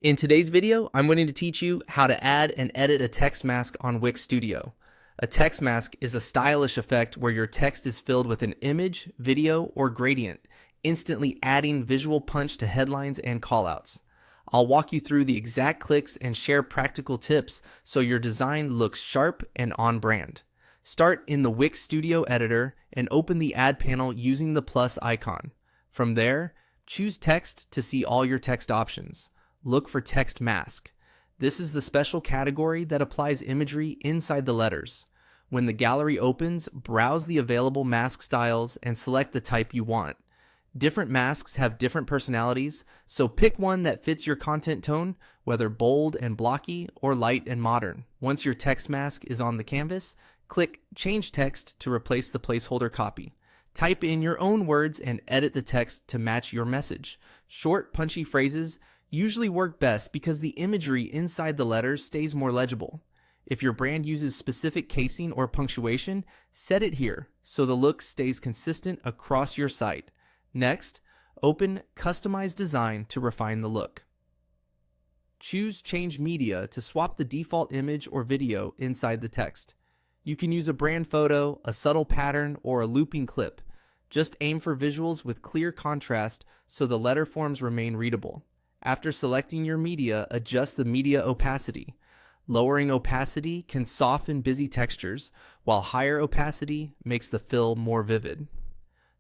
In today's video, I'm going to teach you how to add and edit a text mask on Wix Studio. A text mask is a stylish effect where your text is filled with an image, video, or gradient, instantly adding visual punch to headlines and callouts. I'll walk you through the exact clicks and share practical tips so your design looks sharp and on brand. Start in the Wix Studio editor and open the Add panel using the plus icon. From there, choose Text to see all your text options. Look for Text Mask. This is the special category that applies imagery inside the letters. When the gallery opens, browse the available mask styles and select the type you want. Different masks have different personalities, so pick one that fits your content tone, whether bold and blocky or light and modern. Once your text mask is on the canvas, click Change Text to replace the placeholder copy. Type in your own words and edit the text to match your message. Short, punchy phrases usually work best because the imagery inside the letters stays more legible. If your brand uses specific casing or punctuation, set it here so the look stays consistent across your site. Next, open Customize Design to refine the look. Choose Change Media to swap the default image or video inside the text. You can use a brand photo, a subtle pattern, or a looping clip. Just aim for visuals with clear contrast so the letter forms remain readable. After selecting your media, adjust the media opacity. Lowering opacity can soften busy textures, while higher opacity makes the fill more vivid.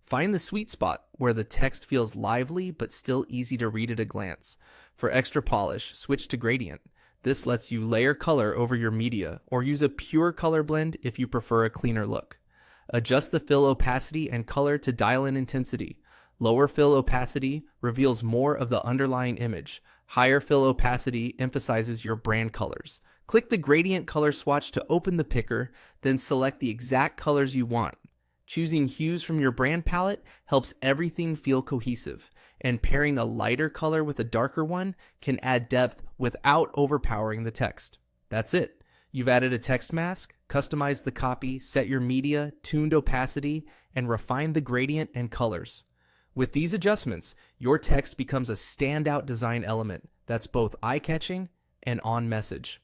Find the sweet spot where the text feels lively but still easy to read at a glance. For extra polish, switch to gradient. This lets you layer color over your media, or use a pure color blend if you prefer a cleaner look. Adjust the fill opacity and color to dial in intensity. Lower fill opacity reveals more of the underlying image. Higher fill opacity emphasizes your brand colors. Click the gradient color swatch to open the picker, then select the exact colors you want. Choosing hues from your brand palette helps everything feel cohesive, and pairing a lighter color with a darker one can add depth without overpowering the text. That's it. You've added a text mask, customized the copy, set your media, tuned opacity, and refined the gradient and colors. With these adjustments, your text becomes a standout design element that's both eye-catching and on message.